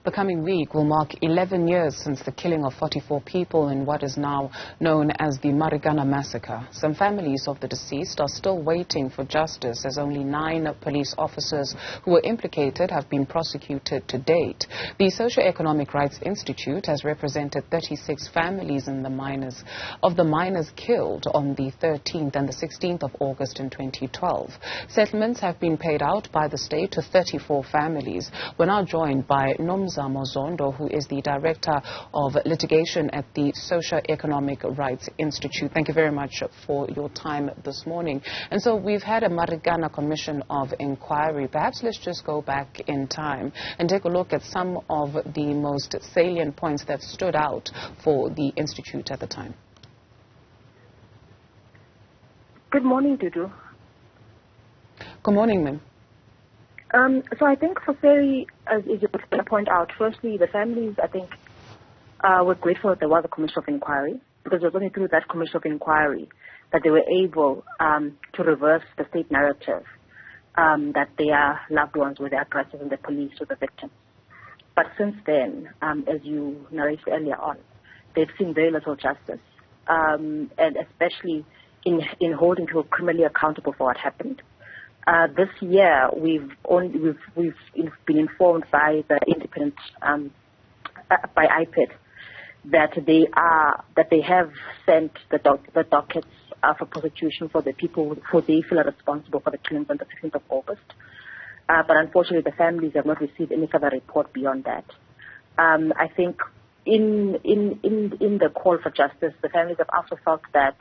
The coming week will mark 11 years since the killing of 44 people in what is now known as the Marikana Massacre. Some families of the deceased are still waiting for justice, as only 9 police officers who were implicated have been prosecuted to date. The Socio-Economic Rights Institute has represented 36 families in the miners killed on the 13th and the 16th of August in 2012. Settlements have been paid out by the state to 34 families. We're now joined by Nomzamo Zondo, who is the Director of Litigation at the Socio-Economic Rights Institute. Thank you very much for your time this morning. And so we've had a Marikana Commission of Inquiry. Perhaps let's just go back in time and take a look at some of the most salient points that stood out for the Institute at the time. Good morning, Dudu. Good morning, ma'am. So I think for Ferry, as you point out, firstly, the families, I think, were grateful that there was a commission of inquiry, because it was only through that commission of inquiry that they were able to reverse the state narrative that their loved ones were the aggressors and the police were the victims. But since then, as you narrated earlier on, they've seen very little justice, and especially in holding people criminally accountable for what happened. This year, we've been informed by the independent by IPID that they have sent the dockets for prosecution for the people who they feel are responsible for the killings on the 15th of August. But unfortunately, the families have not received any further report beyond that. I think in the call for justice, the families have also felt that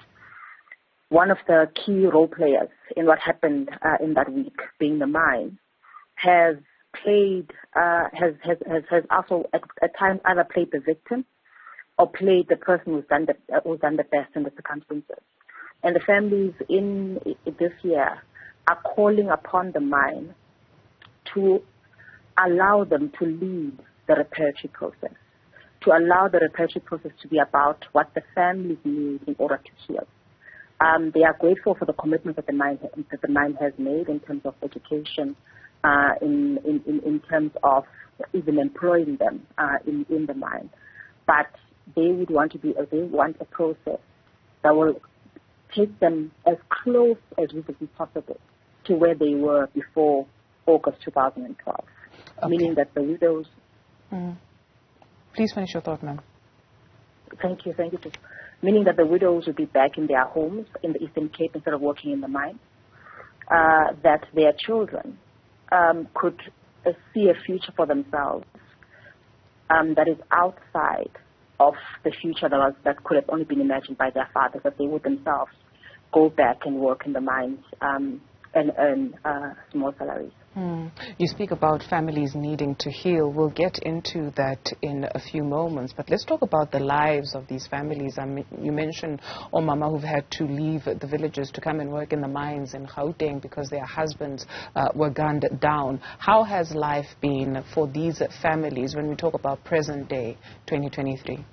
one of the key role players in what happened in that week, being the mine, has also at times either played the victim or played the person who's done the best in the circumstances. And the families in this year are calling upon the mine to allow them to lead the reparatory process, to allow the reparatory process to be about what the families need in order to heal. They are grateful for the commitment that the mine has made in terms of education, in terms of even employing them in the mine. But they want a process that will take them as close as reasonably possible to where they were before August 2012, okay. Meaning that the widows... Please finish your thought, ma'am. Thank you. Meaning that the widows would be back in their homes in the Eastern Cape instead of working in the mine, that their children could see a future for themselves that is outside of the future that could have only been imagined by their fathers, that they would themselves go back and work in the mines and earn small salaries. You speak about families needing to heal. We'll get into that in a few moments, but let's talk about the lives of these families. I mean, you mentioned Omama who've had to leave the villages to come and work in the mines in Gauteng because their husbands were gunned down. How has life been for these families when we talk about present day 2023?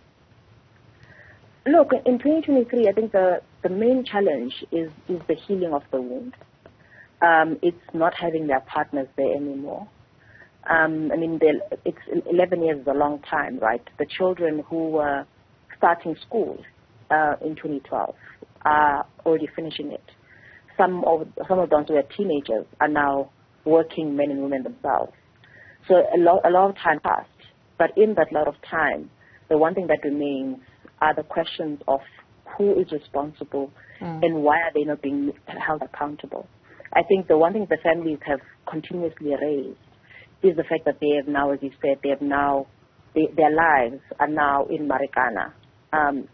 Look, in 2023, I think the main challenge is the healing of the wound. It's not having their partners there anymore. I mean, it's 11 years is a long time, right? The children who were starting school in 2012 are already finishing it. Some of those who are teenagers are now working men and women themselves. So a lot of time passed. But in that lot of time, the one thing that remains are the questions of who is responsible and why are they not being held accountable. I think the one thing the families have continuously raised is the fact that they have now, as you said, their lives are now in Marikana,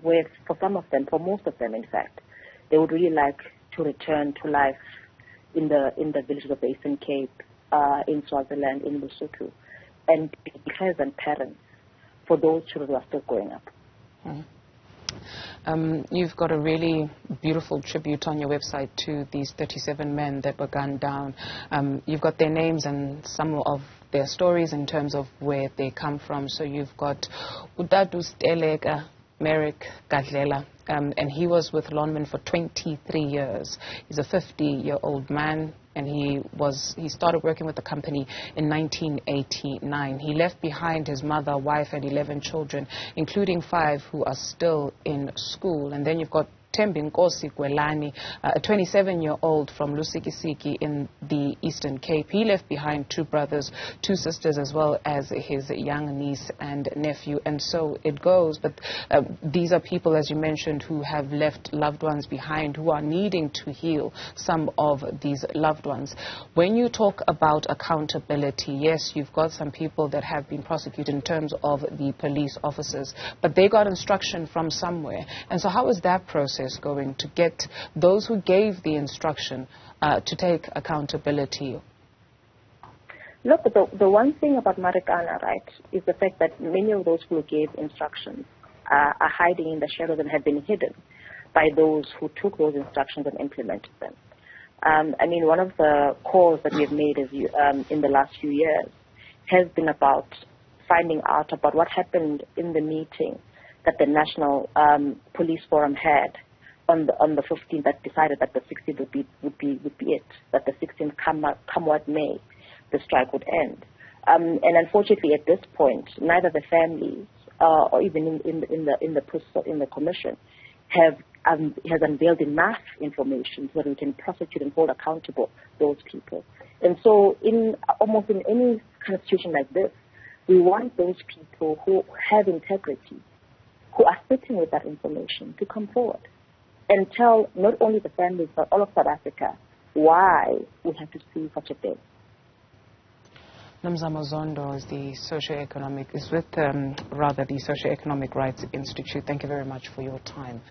where for some of them, for most of them in fact, they would really like to return to life in the villages of the Eastern Cape, in Swaziland, in Lesotho, and be pleasant parents for those children who are still growing up. You've got a really beautiful tribute on your website to these 37 men that were gunned down. You've got their names and some of their stories in terms of where they come from. So you've got Udadu Steleka, Merrick Gadlela, and he was with Lonman for 23 years. He's a 50-year-old man. and he started working with the company in 1989. He left behind his mother, wife, and 11 children, including 5 who are still in school. And then you've got Nkosi Gwelani, a 27-year-old from Lusikisiki in the Eastern Cape. He left behind 2 brothers, 2 sisters, as well as his young niece and nephew. And so it goes. But these are people, as you mentioned, who have left loved ones behind, who are needing to heal some of these loved ones. When you talk about accountability, yes, you've got some people that have been prosecuted in terms of the police officers, but they got instruction from somewhere. And so how is that process going to get those who gave the instruction to take accountability? Look, the one thing about Marikana, right, is the fact that many of those who gave instructions are hiding in the shadows and have been hidden by those who took those instructions and implemented them. I mean, one of the calls that we've made in the last few years has been about finding out about what happened in the meeting that the National Police Forum had on the 15th, that decided that the 16th would be it, that the 16th, come what may, the strike would end. And unfortunately, at this point, neither the families or even in the commission has unveiled enough information so that we can prosecute and hold accountable those people. And so, almost in any kind of situation like this, we want those people who have integrity, who are sitting with that information, to come forward and tell not only the families but all of South Africa why we have to see such a thing. Nomzamo Zondo is the Socio-Economic Rights Institute. Thank you very much for your time.